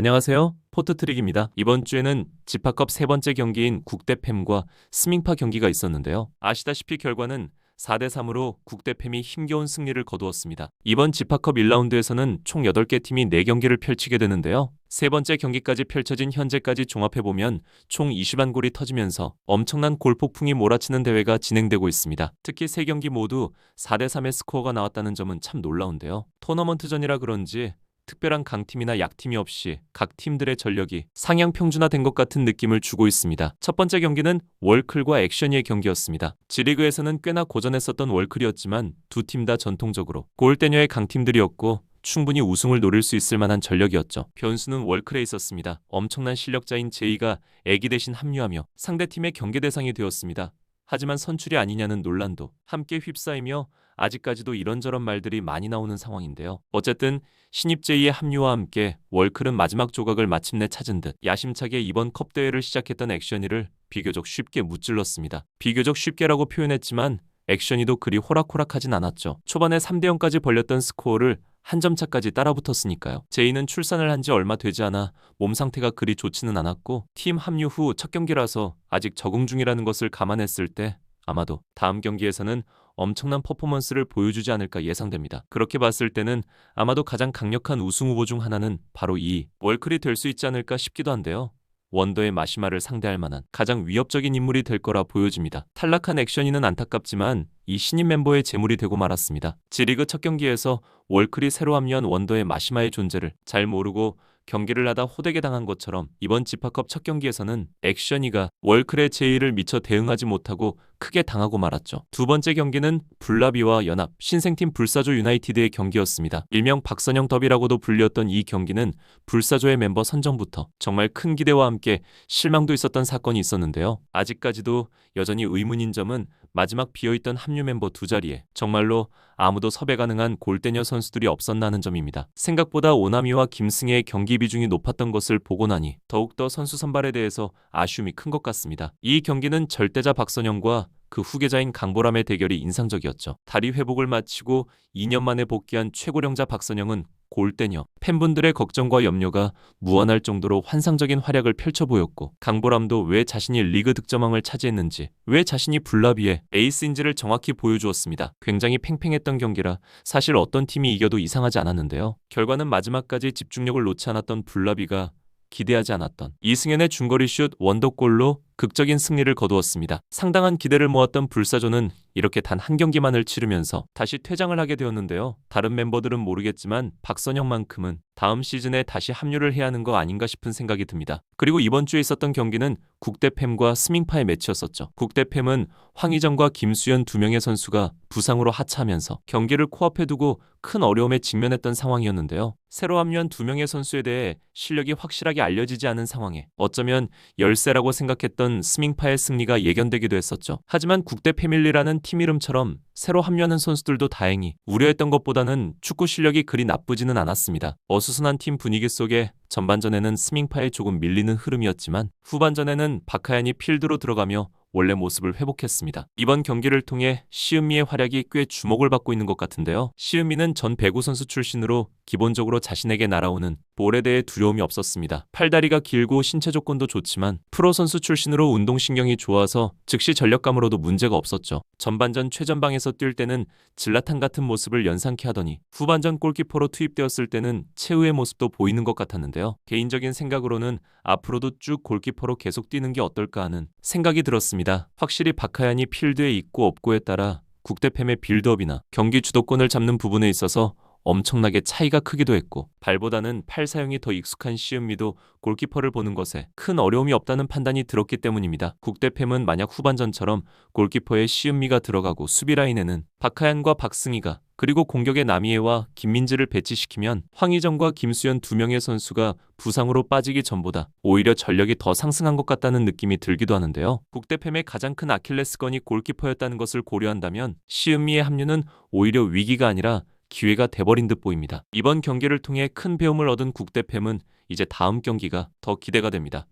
안녕하세요. 포트트릭입니다. 이번 주에는 지파컵 세 번째 경기인 국대팸과 스밍파 경기가 있었는데요. 아시다시피 결과는 4대3으로 국대팸이 힘겨운 승리를 거두었습니다. 이번 지파컵 1라운드에서는 총 8개 팀이 4경기를 펼치게 되는데요. 세 번째 경기까지 펼쳐진 현재까지 종합해보면 총 20한 골이 터지면서 엄청난 골폭풍이 몰아치는 대회가 진행되고 있습니다. 특히 세 경기 모두 4대3의 스코어가 나왔다는 점은 참 놀라운데요. 토너먼트전이라 그런지 특별한 강팀이나 약팀이 없이 각 팀들의 전력이 상향 평준화된 것 같은 느낌을 주고 있습니다. 첫 번째 경기는 월클과 액션이의 경기였습니다. G리그에서는 꽤나 고전했었던 월클이었지만 두 팀 다 전통적으로 골대녀의 강팀들이었고 충분히 우승을 노릴 수 있을 만한 전력이었죠. 변수는 월클에 있었습니다. 엄청난 실력자인 제이가 애기 대신 합류하며 상대팀의 경계 대상이 되었습니다. 하지만 선출이 아니냐는 논란도 함께 휩싸이며 아직까지도 이런저런 말들이 많이 나오는 상황인데요. 어쨌든 신입 제이의 합류와 함께 월클은 마지막 조각을 마침내 찾은 듯 야심차게 이번 컵 대회를 시작했던 액션이를 비교적 쉽게 무찔렀습니다. 비교적 쉽게라고 표현했지만 액션이도 그리 호락호락하진 않았죠. 초반에 3대0까지 벌렸던 스코어를 한 점 차까지 따라붙었으니까요. 제이는 출산을 한 지 얼마 되지 않아 몸 상태가 그리 좋지는 않았고 팀 합류 후 첫 경기라서 아직 적응 중이라는 것을 감안했을 때 아마도 다음 경기에서는 엄청난 퍼포먼스를 보여주지 않을까 예상됩니다. 그렇게 봤을 때는 아마도 가장 강력한 우승 후보 중 하나는 바로 이 월클이 될 수 있지 않을까 싶기도 한데요. 원더의 마시마를 상대할 만한 가장 위협적인 인물이 될 거라 보여집니다. 탈락한 액션이는 안타깝지만 이 신인 멤버의 제물이 되고 말았습니다. G리그 첫 경기에서 월클이 새로 합류한 원더의 마시마의 존재를 잘 모르고 경기를 하다 호되게 당한 것처럼 이번 지파컵 첫 경기에서는 액션이가 월클의 제의를 미처 대응하지 못하고 크게 당하고 말았죠. 두 번째 경기는 블라비와 연합, 신생팀 불사조 유나이티드의 경기였습니다. 일명 박선영 더비라고도 불렸던 이 경기는 불사조의 멤버 선정부터 정말 큰 기대와 함께 실망도 있었던 사건이 있었는데요. 아직까지도 여전히 의문인 점은 마지막 비어있던 합류 멤버 두 자리에 정말로 아무도 섭외 가능한 골대녀 선수들이 없었나는 점입니다. 생각보다 오나미와 김승혜의 경기 비중이 높았던 것을 보고 나니 더욱더 선수 선발에 대해서 아쉬움이 큰 것 같습니다. 이 경기는 절대자 박선영과 그 후계자인 강보람의 대결이 인상적이었죠. 다리 회복을 마치고 2년 만에 복귀한 최고령자 박선영은 골대녀, 팬분들의 걱정과 염려가 무한할 정도로 환상적인 활약을 펼쳐 보였고 강보람도 왜 자신이 리그 득점왕을 차지했는지, 왜 자신이 블라비의 에이스인지를 정확히 보여주었습니다. 굉장히 팽팽했던 경기라 사실 어떤 팀이 이겨도 이상하지 않았는데요. 결과는 마지막까지 집중력을 놓지 않았던 블라비가 기대하지 않았던 이승현의 중거리 슛 원더골로 극적인 승리를 거두었습니다. 상당한 기대를 모았던 불사조는 이렇게 단 한 경기만을 치르면서 다시 퇴장을 하게 되었는데요. 다른 멤버들은 모르겠지만 박선영만큼은 다음 시즌에 다시 합류를 해야 하는 거 아닌가 싶은 생각이 듭니다. 그리고 이번 주에 있었던 경기는 국대팸과 스밍파의 매치였었죠. 국대팸은 황희정과 김수현 두 명의 선수가 부상으로 하차하면서 경기를 코앞에 두고 큰 어려움에 직면했던 상황이었는데요. 새로 합류한 두 명의 선수에 대해 실력이 확실하게 알려지지 않은 상황에 어쩌면 열세라고 생각했던 스밍파의 승리가 예견되기도 했었죠. 하지만 국대 패밀리라는 팀 이름처럼 새로 합류하는 선수들도 다행히 우려했던 것보다는 축구 실력이 그리 나쁘지는 않았습니다. 어수선한 팀 분위기 속에 전반전에는 스밍파에 조금 밀리는 흐름이었지만 후반전에는 박하얀이 필드로 들어가며 원래 모습을 회복했습니다. 이번 경기를 통해 시은미의 활약이 꽤 주목을 받고 있는 것 같은데요. 시은미는 전 배구 선수 출신으로 기본적으로 자신에게 날아오는 볼에 대해 두려움이 없었습니다. 팔다리가 길고 신체 조건도 좋지만 프로 선수 출신으로 운동신경이 좋아서 즉시 전력감으로도 문제가 없었죠. 전반전 최전방에서 뛸 때는 질라탄 같은 모습을 연상케 하더니 후반전 골키퍼로 투입되었을 때는 최후의 모습도 보이는 것 같았는데요. 개인적인 생각으로는 앞으로도 쭉 골키퍼로 계속 뛰는 게 어떨까 하는 생각이 들었습니다. 확실히 박하얀이 필드에 있고 없고에 따라 국대팸의 빌드업이나 경기 주도권을 잡는 부분에 있어서 엄청나게 차이가 크기도 했고 발보다는 팔 사용이 더 익숙한 시은미도 골키퍼를 보는 것에 큰 어려움이 없다는 판단이 들었기 때문입니다. 국대팸은 만약 후반전처럼 골키퍼에 시은미가 들어가고 수비 라인에는 박하얀과 박승희가 그리고 공격에 남이애와 김민지를 배치시키면 황희정과 김수현 두 명의 선수가 부상으로 빠지기 전보다 오히려 전력이 더 상승한 것 같다는 느낌이 들기도 하는데요. 국대팸의 가장 큰 아킬레스건이 골키퍼였다는 것을 고려한다면 시은미의 합류는 오히려 위기가 아니라 기회가 돼버린 듯 보입니다. 이번 경기를 통해 큰 배움을 얻은 국대팸은 이제 다음 경기가 더 기대가 됩니다.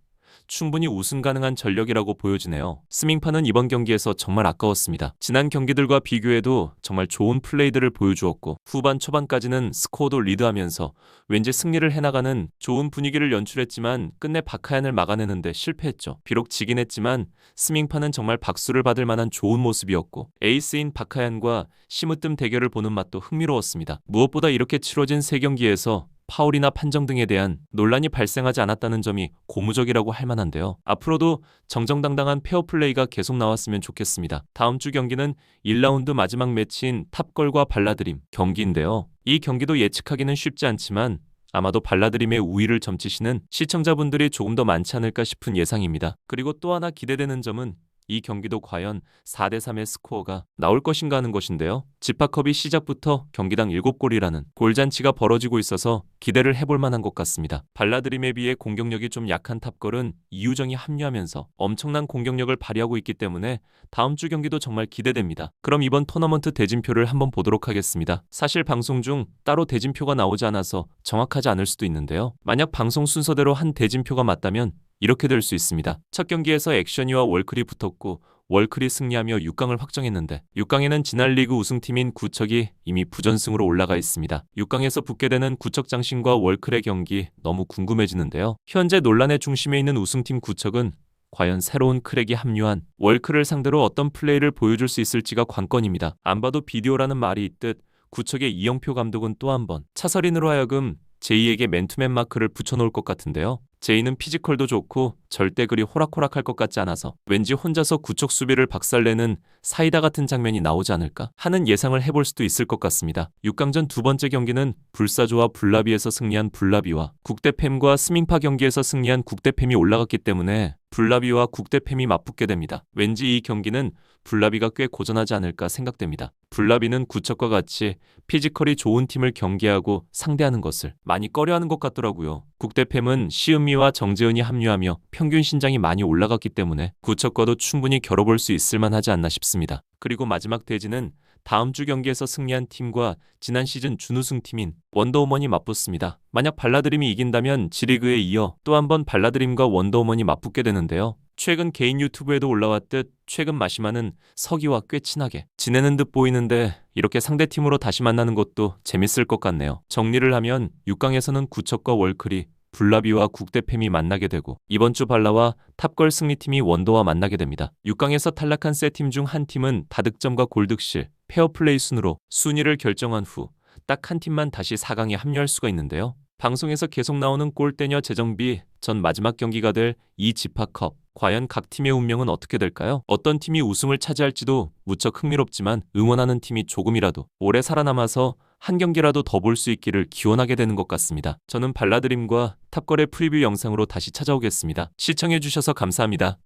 충분히 우승 가능한 전력이라고 보여지네요. 스밍파는 이번 경기에서 정말 아까웠습니다. 지난 경기들과 비교해도 정말 좋은 플레이들을 보여주었고 후반 초반까지는 스코어도 리드하면서 왠지 승리를 해나가는 좋은 분위기를 연출했지만 끝내 박하얀을 막아내는데 실패했죠. 비록 지긴 했지만 스밍파는 정말 박수를 받을 만한 좋은 모습이었고 에이스인 박하얀과 심으뜸 대결을 보는 맛도 흥미로웠습니다. 무엇보다 이렇게 치러진 3경기에서 파울이나 판정 등에 대한 논란이 발생하지 않았다는 점이 고무적이라고 할 만한데요. 앞으로도 정정당당한 페어플레이가 계속 나왔으면 좋겠습니다. 다음 주 경기는 1라운드 마지막 매치인 탑걸과 발라드림 경기인데요. 이 경기도 예측하기는 쉽지 않지만 아마도 발라드림의 우위를 점치시는 시청자분들이 조금 더 많지 않을까 싶은 예상입니다. 그리고 또 하나 기대되는 점은 이 경기도 과연 4대3의 스코어가 나올 것인가 하는 것인데요. 지파컵이 시작부터 경기당 7골이라는 골잔치가 벌어지고 있어서 기대를 해볼 만한 것 같습니다. 발라드림에 비해 공격력이 좀 약한 탑걸은 이우정이 합류하면서 엄청난 공격력을 발휘하고 있기 때문에 다음 주 경기도 정말 기대됩니다. 그럼 이번 토너먼트 대진표를 한번 보도록 하겠습니다. 사실 방송 중 따로 대진표가 나오지 않아서 정확하지 않을 수도 있는데요. 만약 방송 순서대로 한 대진표가 맞다면 이렇게 될 수 있습니다. 첫 경기에서 액션이와 월클이 붙었고 월클이 승리하며 6강을 확정했는데 6강에는 지난 리그 우승팀인 구척이 이미 부전승으로 올라가 있습니다. 6강에서 붙게 되는 구척 장신과 월클의 경기 너무 궁금해지는데요. 현재 논란의 중심에 있는 우승팀 구척은 과연 새로운 크랙이 합류한 월클을 상대로 어떤 플레이를 보여줄 수 있을지가 관건입니다. 안 봐도 비디오라는 말이 있듯 구척의 이영표 감독은 또 한 번 차설인으로 하여금 제이에게 맨투맨 마크를 붙여놓을 것 같은데요. 제이는 피지컬도 좋고 절대 그리 호락호락할 것 같지 않아서 왠지 혼자서 구척 수비를 박살내는 사이다 같은 장면이 나오지 않을까 하는 예상을 해볼 수도 있을 것 같습니다. 6강전 두 번째 경기는 불사조와 블라비에서 승리한 블라비와 국대팸과 스밍파 경기에서 승리한 국대팸이 올라갔기 때문에 블라비와 국대팸이 맞붙게 됩니다. 왠지 이 경기는 블라비가 꽤 고전하지 않을까 생각됩니다. 블라비는 구척과 같이 피지컬이 좋은 팀을 경계하고 상대하는 것을 많이 꺼려하는 것 같더라고요. 국대팸은 시은미와 정재은이 합류하며 평균 신장이 많이 올라갔기 때문에 구척과도 충분히 겨뤄볼 수 있을 만하지 않나 싶습니다. 그리고 마지막 대진은 다음 주 경기에서 승리한 팀과 지난 시즌 준우승팀인 원더우먼이 맞붙습니다. 만약 발라드림이 이긴다면 G리그에 이어 또 한 번 발라드림과 원더우먼이 맞붙게 되는데요. 최근 개인 유튜브에도 올라왔듯 최근 마시마는 서기와 꽤 친하게 지내는 듯 보이는데 이렇게 상대팀으로 다시 만나는 것도 재밌을 것 같네요. 정리를 하면 6강에서는 구척과 월클이 블라비와 국대팸이 만나게 되고 이번 주 발라와 탑걸 승리팀이 원더와 만나게 됩니다. 6강에서 탈락한 세 팀 중 한 팀은 다득점과 골득실, 페어플레이 순으로 순위를 결정한 후 딱 한 팀만 다시 4강에 합류할 수가 있는데요. 방송에서 계속 나오는 골대녀 재정비 전 마지막 경기가 될 이 지파컵 과연 각 팀의 운명은 어떻게 될까요? 어떤 팀이 우승을 차지할지도 무척 흥미롭지만 응원하는 팀이 조금이라도 오래 살아남아서 한 경기라도 더 볼 수 있기를 기원하게 되는 것 같습니다. 저는 발라드림과 탑걸의 프리뷰 영상으로 다시 찾아오겠습니다. 시청해주셔서 감사합니다.